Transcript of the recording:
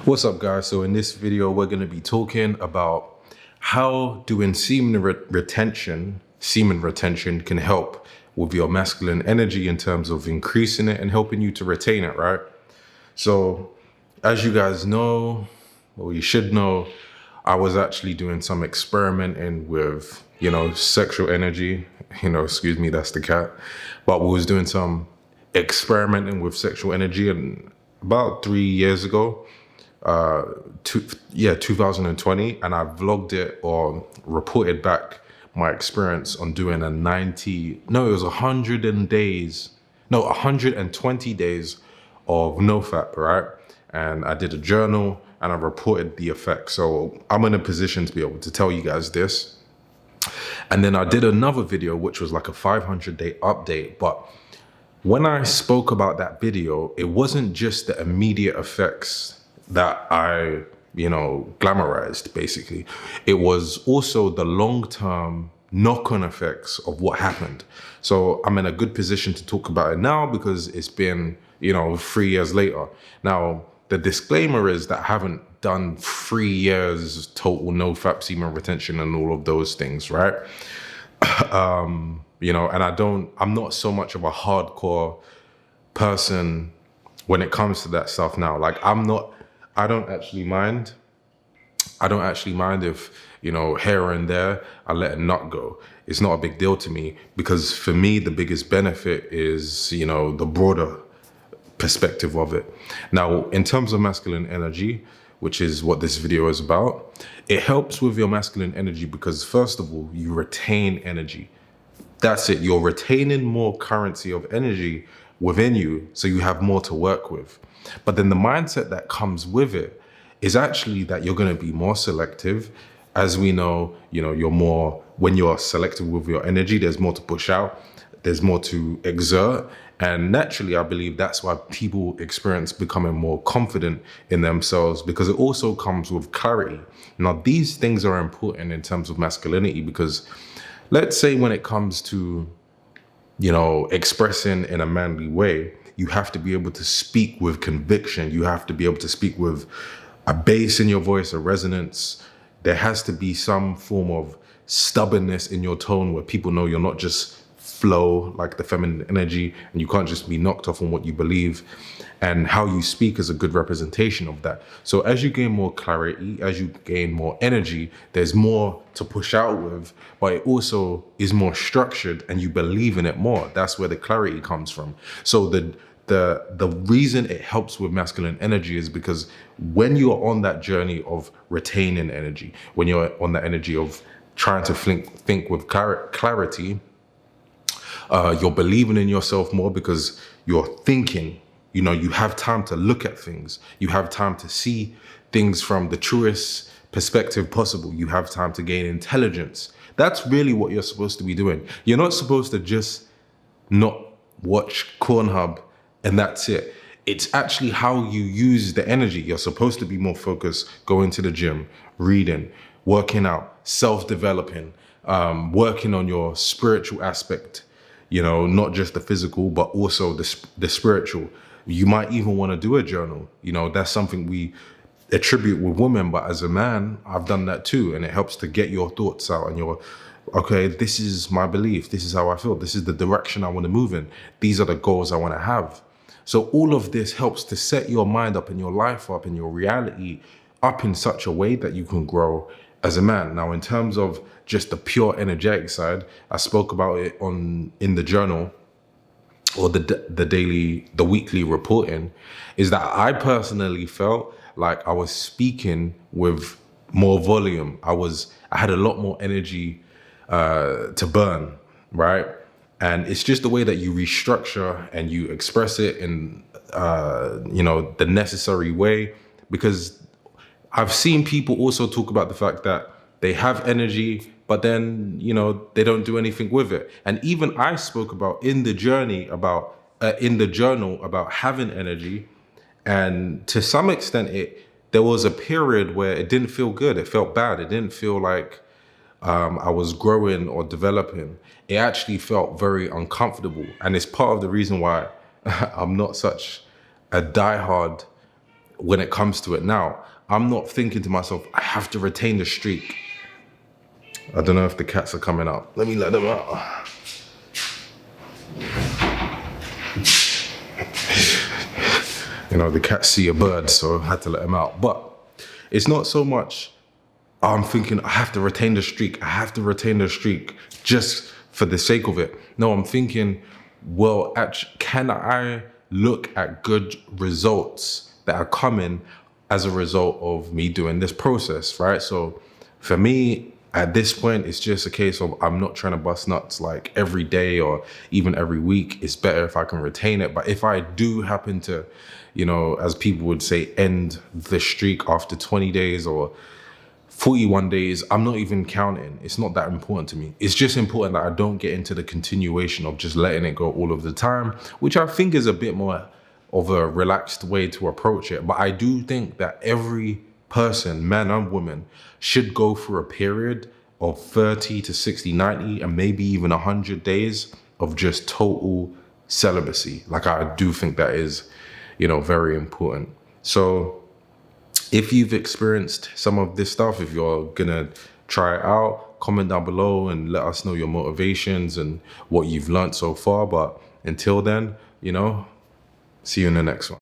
What's up, guys? So in this video, we're going to be talking about how doing semen retention can help with your masculine energy in terms of increasing it and helping you to retain it, right? So as you guys know, or you should know, I was actually doing some experimenting with, sexual energy, excuse me, that's the cat. But we was doing some experimenting with sexual energy and about 3 years ago. 2020, and I vlogged it or reported back my experience on doing it was 120 days of NoFap, right? And I did a journal and I reported the effects. So I'm in a position to be able to tell you guys this. And then I did another video, which was like a 500-day update. But when I spoke about that video, it wasn't just the immediate effects that I, glamorized, basically. It was also the long-term knock-on effects of what happened. So I'm in a good position to talk about it now because it's been, 3 years later. Now, the disclaimer is that I haven't done 3 years total no-fap semen retention and all of those things, right? And I'm not so much of a hardcore person when it comes to that stuff now. Like, I don't actually mind if, here and there, I let a nut go. It's not a big deal to me because for me, the biggest benefit is, the broader perspective of it. Now, in terms of masculine energy, which is what this video is about, it helps with your masculine energy because first of all, you retain energy. That's it. You're retaining more currency of energy within you, so you have more to work with. But then the mindset that comes with it is actually that you're going to be more selective. As we know, when you're selective with your energy, there's more to push out, there's more to exert. And naturally, I believe that's why people experience becoming more confident in themselves, because it also comes with clarity. Now, these things are important in terms of masculinity because let's say when it comes to, expressing in a manly way, you have to be able to speak with conviction. You have to be able to speak with a bass in your voice, a resonance. There has to be some form of stubbornness in your tone where people know you're not just flow like the feminine energy, and you can't just be knocked off on what you believe. And how you speak is a good representation of that. So as you gain more clarity, as you gain more energy, there's more to push out with, but it also is more structured and you believe in it more. That's where the clarity comes from. So the reason it helps with masculine energy is because when you're on that journey of retaining energy, when you're on that energy of trying to think with clarity, you're believing in yourself more because you're thinking, you have time to look at things. You have time to see things from the truest perspective possible. You have time to gain intelligence. That's really what you're supposed to be doing. You're not supposed to just not watch Cornhub and that's it. It's actually how you use the energy. You're supposed to be more focused, going to the gym, reading, working out, self-developing, working on your spiritual aspect, not just the physical, but also the spiritual. You might even want to do a journal. That's something we attribute with women, but as a man, I've done that too. And it helps to get your thoughts out and okay, this is my belief. This is how I feel. This is the direction I want to move in. These are the goals I want to have. So all of this helps to set your mind up and your life up and your reality up in such a way that you can grow as a man. Now, in terms of just the pure energetic side, I spoke about it in the journal or the weekly reporting, is that I personally felt like I was speaking with more volume. I had a lot more energy to burn, right? And it's just the way that you restructure and you express it in, the necessary way. Because I've seen people also talk about the fact that they have energy, but then, they don't do anything with it. And even I spoke about in the journal about having energy. And to some extent, there was a period where it didn't feel good. It felt bad. It didn't feel like I was growing or developing. It actually felt very uncomfortable. And it's part of the reason why I'm not such a diehard when it comes to it now. I'm not thinking to myself, I have to retain the streak. I don't know if the cats are coming out. Let me let them out. You know, the cats see a bird, so I had to let them out. But it's not so much, I'm thinking, I have to retain the streak. I have to retain the streak just for the sake of it. No, I'm thinking, well, actually, can I look at good results that are coming as a result of me doing this process, right? So for me, at this point, it's just a case of I'm not trying to bust nuts like every day or even every week. It's better if I can retain it. But if I do happen to, you know, as people would say, end the streak after 20 days or 41 days, I'm not even counting. It's not that important to me. It's just important that I don't get into the continuation of just letting it go all of the time, which I think is a bit more of a relaxed way to approach it. But I do think that every person, man and woman, should go through a period of 30 to 60, 90, and maybe even 100 days of just total celibacy. Like, I do think that is, you know, very important. So if you've experienced some of this stuff, if you're gonna try it out, comment down below and let us know your motivations and what you've learned so far. But until then, you know, see you in the next one.